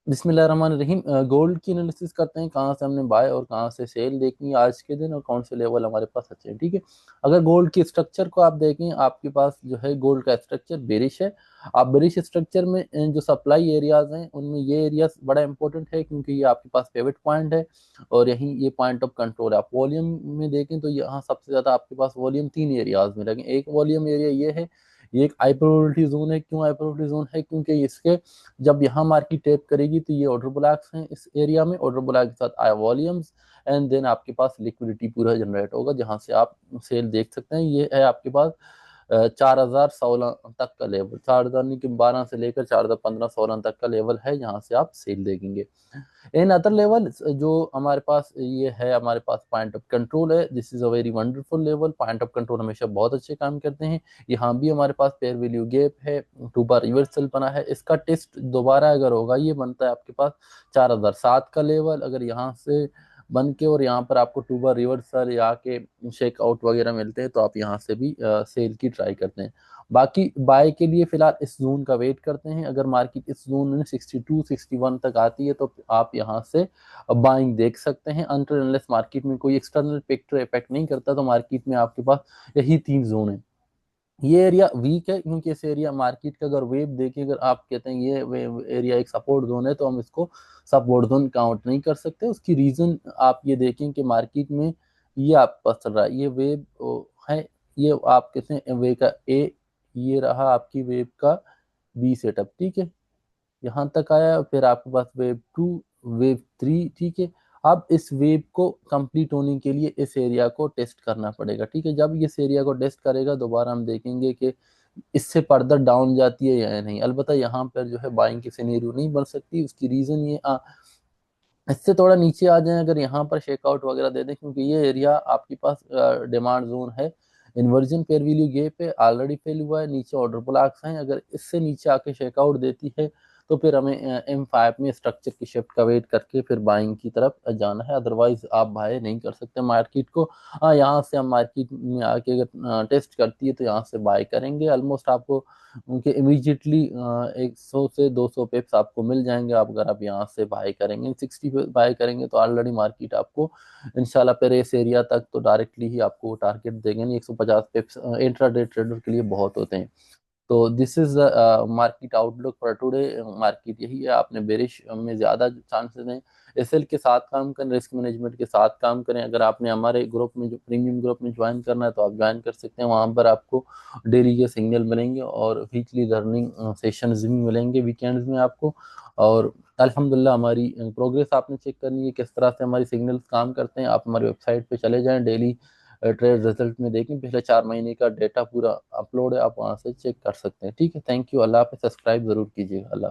बिस्मिल्लाहिर्रहमानिर्रहीम। गोल्ड की एनालिसिस करते हैं, कहाँ से हमने बाय और कहाँ से सेल देखनी है आज के दिन और कौन से लेवल हमारे पास अच्छे हैं। ठीक है, अगर गोल्ड की स्ट्रक्चर को आप देखें, आपके पास जो है गोल्ड का स्ट्रक्चर बेरिश है। आप बेरिश स्ट्रक्चर में जो सप्लाई एरियाज हैं उनमें ये एरिया बड़ा इंपॉर्टेंट है, क्योंकि ये आपके पास पिवट पॉइंट है और यही ये पॉइंट ऑफ कंट्रोल है। आप वॉल्यूम में देखें तो यहाँ सबसे ज़्यादा आपके पास वॉल्यूम तीन एरियाज में लगे। एक वॉल्यूम एरिया ये है, ये एक हाई प्रोबेबिलिटी जोन है। क्यों हाई प्रोबेबिलिटी जोन है? क्योंकि इसके जब यहाँ मार्केट टैप करेगी तो ये ऑर्डर ब्लॉक्स हैं, इस एरिया में ऑर्डर ब्लॉक के साथ आया वॉल्यूम्स एंड देन आपके पास लिक्विडिटी पूरा जनरेट होगा, जहां से आप सेल देख सकते हैं। ये है आपके पास 4016 तक का लेवल, 4012 से लेकर 4015-16 तक का लेवल है, यहाँ से आप सेल देखेंगे। इन अदर लेवल जो हमारे पास ये है, हमारे पास पॉइंट ऑफ कंट्रोल है। This is a very wonderful level. Point of control हमेशा बहुत अच्छे काम करते हैं। यहाँ भी हमारे पास पेयर वैल्यू गैप है, 2 बार रिवर्सल बना है। इसका टेस्ट दोबारा अगर होगा, ये बनता है आपके पास 4007 का लेवल। अगर यहाँ से बन के और यहाँ पर आपको 2 बार रिवर्सल या के शेक आउट वगैरह मिलते हैं तो आप यहाँ से भी सेल की ट्राई करते हैं। बाकी बाय के लिए फिलहाल इस जोन का वेट करते हैं। अगर मार्केट इस जोन में 62-61 तक आती है तो आप यहाँ से बाइंग देख सकते हैं। अनटिल अनलेस मार्केट में कोई एक्सटर्नल फैक्टर इफेक्ट नहीं करता तो मार्केट में आपके पास यही तीन जोन है। ये एरिया वीक है, क्योंकि इस एरिया मार्केट का अगर वेव देखिए, अगर आप कहते हैं ये एरिया एक सपोर्ट जोन है, तो हम इसको सपोर्ट जोन काउंट नहीं कर सकते। उसकी रीजन आप ये देखें कि मार्केट में ये आपका चल रहा है, ये वेव है, ये आप कहते हैं वे का ए, ये रहा आपकी वेव का बी सेटअप। ठीक है, यहाँ तक आया, फिर आपके पास वेव टू, वेव थ्री। ठीक है, अब इस वेव को कंप्लीट होने के लिए इस एरिया को टेस्ट करना पड़ेगा। ठीक है, जब इस एरिया को टेस्ट करेगा दोबारा हम देखेंगे कि इससे फर्दर डाउन जाती है या नहीं। अलबत्ता यहाँ पर जो है बाइंग की सिनेरियो नहीं बन सकती। उसकी रीजन ये इससे थोड़ा नीचे आ जाए, अगर यहाँ पर शेकआउट वगैरह दे दें, क्योंकि ये एरिया आपके पास डिमांड जोन है। इन्वर्जन पेयर वैल्यू गैप है, ऑलरेडी फेल हुआ है, नीचे ऑर्डर ब्लॉक्स हैं। अगर इससे नीचे आके शेकआउट देती है तो फिर हमें M5 में स्ट्रक्चर की शिफ्ट का वेट करके फिर बाइंग की तरफ जाना है। अदरवाइज आप बाय नहीं कर सकते मार्केट को। हाँ, यहाँ से हम मार्केट में आके अगर टेस्ट करती है तो यहाँ से बाय करेंगे। ऑलमोस्ट आपको उनके इमीजिएटली 100 से 200 पिप्स आपको मिल जाएंगे। आप अगर आप यहाँ से बाय करेंगे, 60 पे बाय करेंगे तो ऑलरेडी मार्केट आपको इंशाल्लाह पर इस एरिया तक तो डायरेक्टली ही आपको टारगेट देंगे नहीं। 150 पिप्स इंट्राडे ट्रेडर के लिए बहुत होते हैं। तो this is market outlook for today. Market यही है, आपने बेरिश में ज़्यादा चांसेस हैं। एसएल के साथ काम करें, रिस्क मैनेजमेंट के साथ काम करें। अगर आपने हमारे ग्रुप में, जो प्रीमियम ग्रुप में ज्वाइन करना है, तो आप ज्वाइन कर सकते हैं। वहाँ पर आपको डेली के सिग्नल मिलेंगे और वीकली लर्निंग सेशंस भी मिलेंगे वीकेंड्स में आपको। और अल्हम्दुलिल्लाह हमारी प्रोग्रेस आपने चेक करनी है, किस तरह से हमारी सिग्नल्स काम करते हैं। आप हमारी वेबसाइट पे चले जाएं, डेली ट्रेड रिजल्ट में देखें, पिछले 4 महीने का डेटा पूरा अपलोड है, आप वहाँ से चेक कर सकते हैं। ठीक है, थैंक यू। अल्लाह पे सब्सक्राइब जरूर कीजिएगा। अल्लाह।